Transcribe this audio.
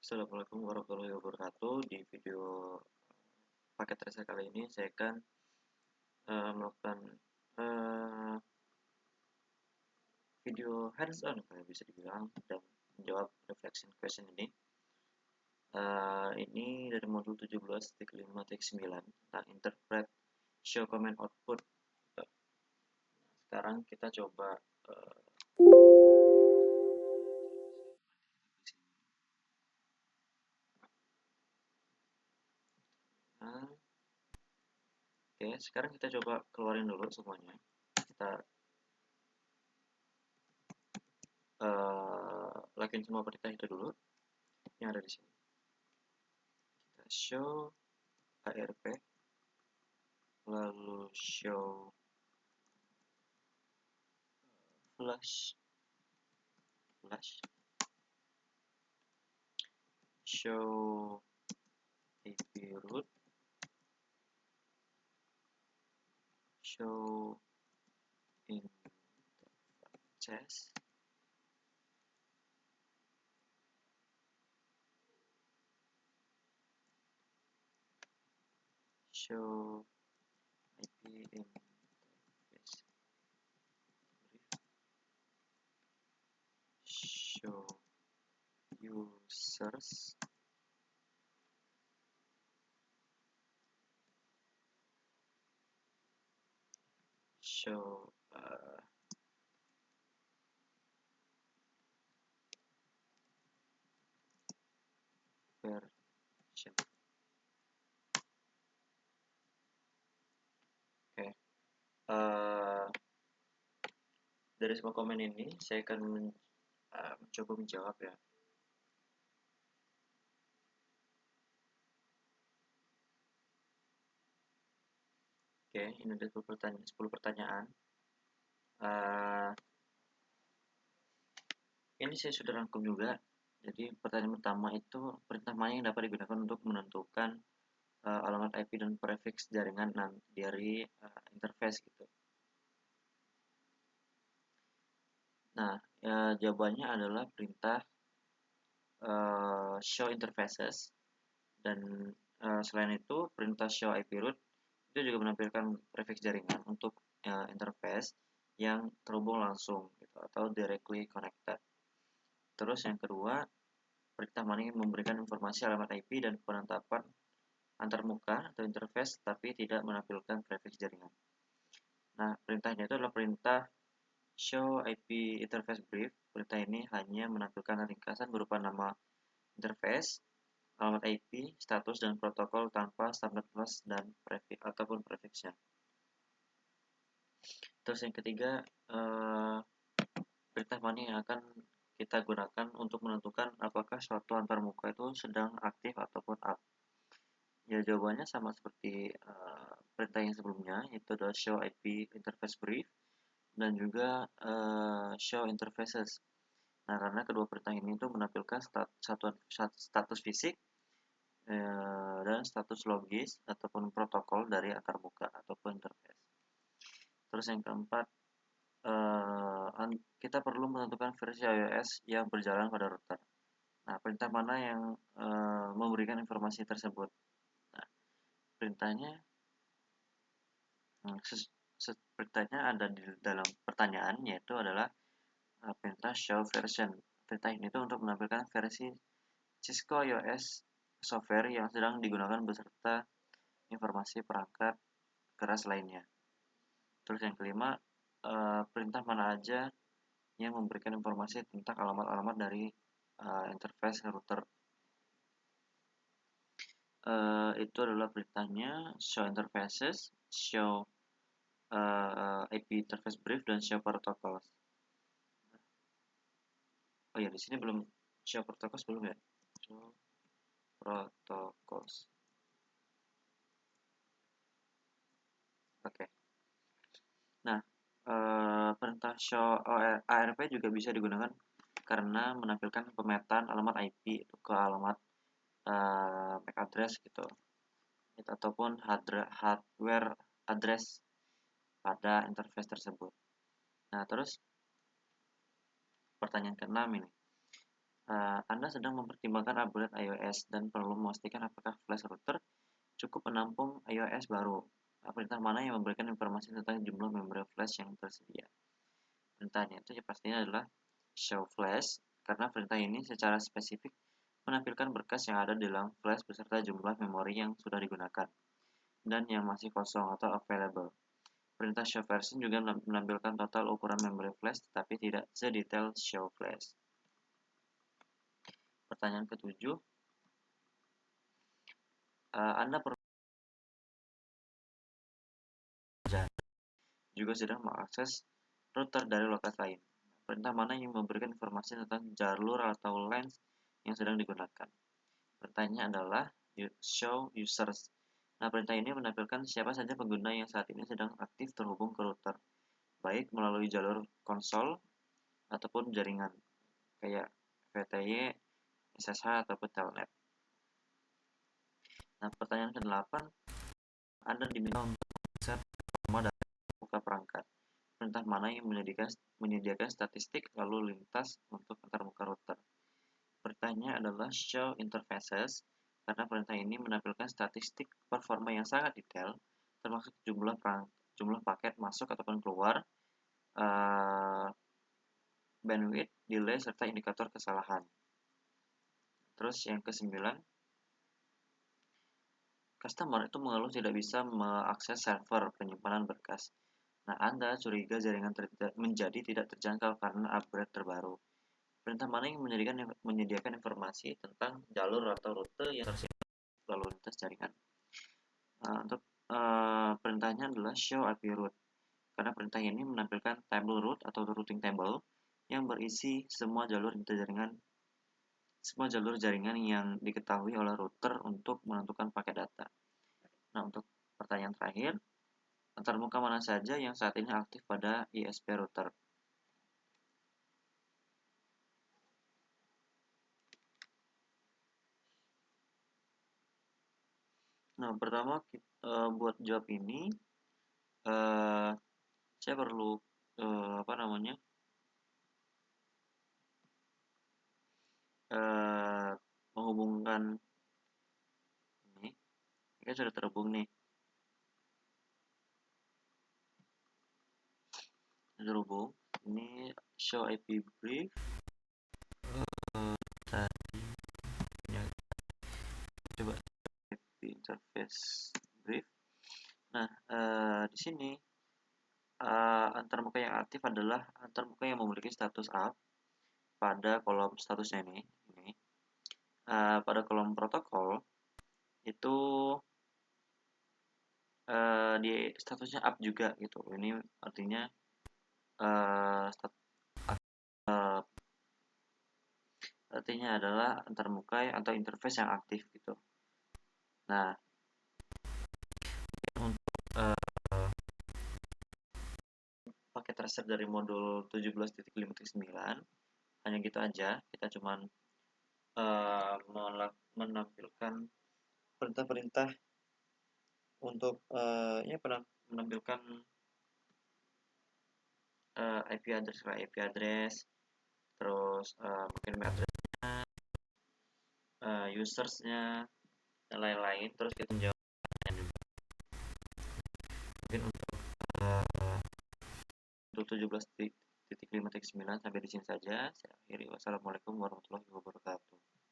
Assalamualaikum warahmatullahi wabarakatuh. Di video paket reset kali ini saya akan melakukan eh, video hands-on, kalau bisa dibilang, dan menjawab reflection question ini. Ini dari modul 17.5.9 tentang interpret show command output. Nah, sekarang kita coba nah, oke, sekarang kita coba keluarin dulu semuanya. Kita lakuin semua perintah itu dulu yang ada di sini. Kita show ARP, lalu show flash, show AP root, show interface, show IP interface brief, show users, show version. Oke, dari semua komen ini saya akan mencoba menjawab ya. Oke, ini ada 10 pertanyaan. Ini saya sudah rangkum juga. Jadi pertanyaan pertama itu, perintah mana yang dapat digunakan untuk menentukan alamat IP dan prefix jaringan dari interface gitu. Nah, jawabannya adalah perintah show interfaces, dan selain itu perintah show IP root itu juga menampilkan prefix jaringan untuk interface yang terhubung langsung gitu, atau directly connected. Terus yang kedua, perintah mana yang memberikan informasi alamat IP dan penetapan antarmuka atau interface tapi tidak menampilkan prefix jaringan. Nah, perintahnya itu adalah perintah show IP interface brief. Perintah ini hanya menampilkan ringkasan berupa nama interface, alamat IP, status, dan protokol tanpa standar class dan prefix ataupun prefixnya. Terus yang ketiga, perintah mana yang akan kita gunakan untuk menentukan apakah suatu antarmuka itu sedang aktif ataupun up. Ya, jawabannya sama seperti perintah yang sebelumnya, yaitu adalah show IP interface brief dan juga show interfaces. Nah, karena kedua perintah ini itu menampilkan status fisik dan status logis ataupun protokol dari antarmuka ataupun interface. Terus yang keempat, kita perlu menentukan versi iOS yang berjalan pada router. Nah, perintah mana yang memberikan informasi tersebut? Nah, perintahnya perintahnya ada di dalam pertanyaan, yaitu adalah perintah show version. Perintah ini itu untuk menampilkan versi Cisco iOS software yang sedang digunakan beserta informasi perangkat keras lainnya. Terus yang kelima, perintah mana aja yang memberikan informasi tentang alamat-alamat dari interface router. Itu adalah perintahnya show interfaces, show IP interface brief, dan show protocols. Oh ya, di sini belum show protocols belum ya? Show protocols. Oke. Nah, perintah show ARP juga bisa digunakan karena menampilkan pemetaan alamat IP ke alamat MAC address gitu, ataupun hardware address pada interface tersebut. Nah, terus pertanyaan ke-6 ini, Anda sedang mempertimbangkan upgrade iOS dan perlu memastikan apakah flash router cukup menampung iOS baru. Perintah mana yang memberikan informasi tentang jumlah memori flash yang tersedia? Perintahnya itu ya pastinya adalah show flash, karena perintah ini secara spesifik menampilkan berkas yang ada di dalam flash beserta jumlah memori yang sudah digunakan dan yang masih kosong atau available. Perintah show version juga menampilkan total ukuran memori flash tetapi tidak sedetail show flash. Pertanyaan ketujuh, Anda perlu juga sedang mengakses router dari lokasi lain. Perintah mana yang memberikan informasi tentang jalur atau lens yang sedang digunakan? Perintahnya adalah show users. Nah, perintah ini menampilkan siapa saja pengguna yang saat ini sedang aktif terhubung ke router, baik melalui jalur konsol ataupun jaringan, kayak VTY, SSH, ataupun Telnet. Nah, pertanyaan ke-8, Anda diminta untuk mengakses performa dari buka perangkat. Perintah mana yang menyediakan statistik lalu lintas untuk antarmuka router? Perintahnya adalah show interfaces, karena perintah ini menampilkan statistik performa yang sangat detail, termasuk jumlah paket masuk ataupun keluar, bandwidth, delay, serta indikator kesalahan. Terus yang ke-9, customer itu mengeluh tidak bisa mengakses server penyimpanan berkas. Nah, Anda curiga jaringan menjadi tidak terjangkau karena upgrade terbaru. Perintah mana yang menyediakan informasi tentang jalur atau rute yang tersedia lalu lintas jaringan? Untuk perintahnya adalah show IP route, karena perintah ini menampilkan table route atau routing table yang berisi semua jalur jaringan yang diketahui oleh router untuk menentukan paket data. Nah, untuk pertanyaan terakhir, antarmuka mana saja yang saat ini aktif pada ISP router? Nah, pertama buat jawab ini, saya perlu menghubungkan ini. Ini sudah terhubung nih. Terhubung. Ini show IP brief. Tadi coba IP interface brief. Nah, di sini antarmuka yang aktif adalah antarmuka yang memiliki status up pada kolom statusnya ini. Pada kolom protokol itu di statusnya up juga gitu. Ini artinya artinya adalah antarmuka atau interface yang aktif gitu. Nah, untuk paket reset dari modul 17.5.9 hanya gitu aja. Kita cuman menampilkan perintah-perintah untuk menampilkan IP address, terus mungkin address-nya, usersnya, dan lain-lain. Terus kita jawab juga. Mungkin untuk 17.5.9 sampai di sini saja. Saya akhiri. Wassalamualaikum warahmatullahi wabarakatuh.